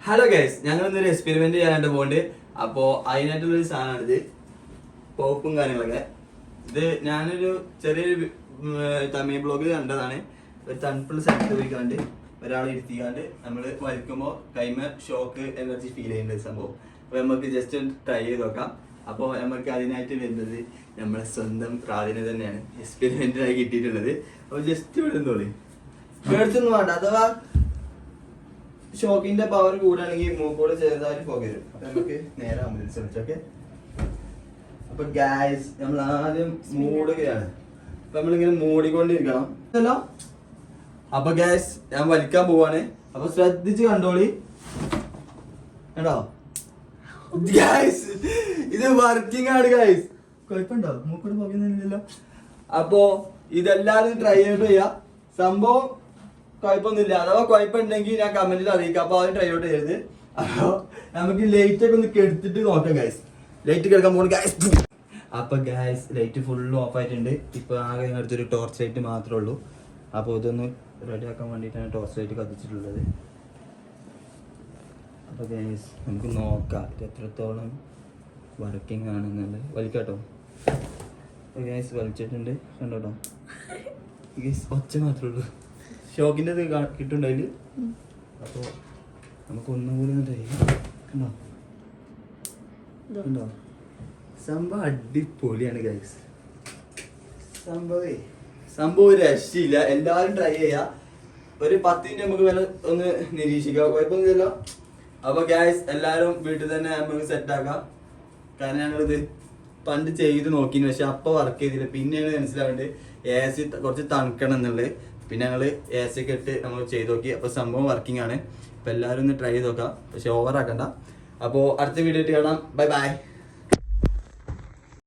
Hello guys, ഞങ്ങളൊന്നൊരു experiment ചെയ്യാനായിട്ട് പോകുന്നുണ്ട്. അപ്പോൾ അതിനായിട്ടുള്ളൊരു സാധനമാണിത്, പോപ്പും കാര്യങ്ങളൊക്കെ. ഇത് ഞാനൊരു ചെറിയൊരു തമിഴ് ബ്ലോഗിൽ കണ്ടതാണ്. ഒരു തണുപ്പുള്ള സ്ഥലത്ത് പോയിക്കാണ്ട് ഒരാളെ ഇരുത്തിക്കാണ്ട് നമ്മൾ വലിക്കുമ്പോൾ കൈമ ഷോക്ക് എനർജി ഫീൽ ചെയ്യുന്ന സംഭവം. അപ്പോൾ നമുക്ക് ജസ്റ്റ് ട്രൈ ചെയ്ത് നോക്കാം. അപ്പോൾ നമുക്ക് അതിനായിട്ട് വരുന്നത് നമ്മളെ സ്വന്തം പ്രാതിനെ തന്നെയാണ് എക്സ്പെരിമെന്റിനായി കിട്ടിയിട്ടുള്ളത്. അപ്പോൾ ജസ്റ്റ് വിടുന്നോളി, പേടിച്ചൊന്നും വേണ്ട. അഥവാ ഷോക്കിന്റെ പവർ കൂടുകയാണെങ്കിൽ മൂക്കോട് ചെറുതായിട്ട് പോകരുത്. അപ്പൊ നമുക്ക് നേരെ ആംബുലൻസ് വിളിച്ചോക്കെ. അപ്പൊ ഗായ്സ്, നമ്മൾ ആദ്യം മൂടുകയാണ്. അപ്പൊ നമ്മളിങ്ങനെ മൂടിക്കൊണ്ടിരിക്കണം അല്ലോ. അപ്പൊ ഗായ്സ്, ഞാൻ വലിക്കാൻ പോവാണ്. അപ്പൊ ശ്രദ്ധിച്ച് കണ്ടോളി കേട്ടോ. ഗായ്സ്, ഇത് വർക്കിംഗ് ആണ് ഗായ്സ്. കുഴപ്പമുണ്ടോ? മൂക്കോട് പോകുന്നില്ലല്ലോ. അപ്പൊ ഇതെല്ലാരും ട്രൈ ചെയ്തിട്ട് ചെയ്യാം. സംഭവം കുഴപ്പമൊന്നുമില്ല. അഥവാ കുഴപ്പമുണ്ടെങ്കിൽ ഞാൻ കമന്റിൽ അറിയിക്കാം. അപ്പൊ ആദ്യം ട്രൈ ഔട്ട് ചെയ്യരുത്. അപ്പൊ നമുക്ക് ലൈറ്റ് ഒക്കെ ഒന്ന് കെടുത്തിട്ട് നോക്കാം ഗൈസ്. ലൈറ്റ് കിടക്കാൻ പോകുന്നു ഗൈസ്. അപ്പൊ ഗൈസ്, ലൈറ്റ് ഫുള്ള് ഓഫ് ആയിട്ടുണ്ട്. ഇപ്പൊ ആകെ അടുത്തൊരു ടോർച്ച് ലൈറ്റ് മാത്രമേ ഉള്ളൂ. അപ്പൊ ഇതൊന്ന് റെഡി ആക്കാൻ വേണ്ടിയിട്ടാണ് ടോർച്ച് ലൈറ്റ് കത്തിച്ചിട്ടുള്ളത്. അപ്പൊ ഗൈസ്, നമുക്ക് നോക്കാം ഇത് എത്രത്തോളം വർക്കിംഗ് ആണെന്നുള്ളത്. വലിക്കാട്ടോ ഗൈസ്. വലിച്ചിട്ടുണ്ട് കണ്ടോട്ടോ ഗൈസ്. ഒച്ച മാത്രമേ ഉള്ളൂ. ഷോക്കിൻ്റെ ഇത് കിട്ടുന്നുണ്ടായില്. അപ്പോൾ നമുക്ക് ഒന്നും കൂടി കണ്ടോ കണ്ടോ. സംഭവം അടിപൊളിയാണ് ഗൈസ്. സംഭവം ഒരു രക്ഷയില്ല. എല്ലാവരും ട്രൈ ചെയ്യാം. ഒരു 10 മിനിറ്റ് നമുക്ക് വേണം ഒന്ന് നിരീക്ഷിക്കാം. കുഴപ്പമൊന്നുമില്ലല്ലോ. അപ്പോൾ ഗൈസ്, എല്ലാവരും വീട്ടിൽ തന്നെ നമുക്ക് സെറ്റാക്കാം. കാരണം ഞങ്ങളിത് പണ്ട് ചെയ്ത് നോക്കിന്, പക്ഷെ അപ്പോൾ വർക്ക് ചെയ്തില്ല. പിന്നെയാണ് മനസ്സിലാവേണ്ടത് AC കുറച്ച് തണുക്കണം എന്നുള്ളത്. പിന്നെ ഞങ്ങൾ AC ഒക്കെ ഇട്ട് നമ്മൾ ചെയ്ത് നോക്കി. അപ്പോൾ സംഭവം വർക്കിംഗ് ആണ്. അപ്പോൾ എല്ലാവരും ഒന്ന് ട്രൈ ചെയ്ത് നോക്കാം, പക്ഷെ ഓവർ ആക്കണ്ട. അപ്പോൾ അടുത്ത വീഡിയോ ആയിട്ട് കാണാം. Bye bye.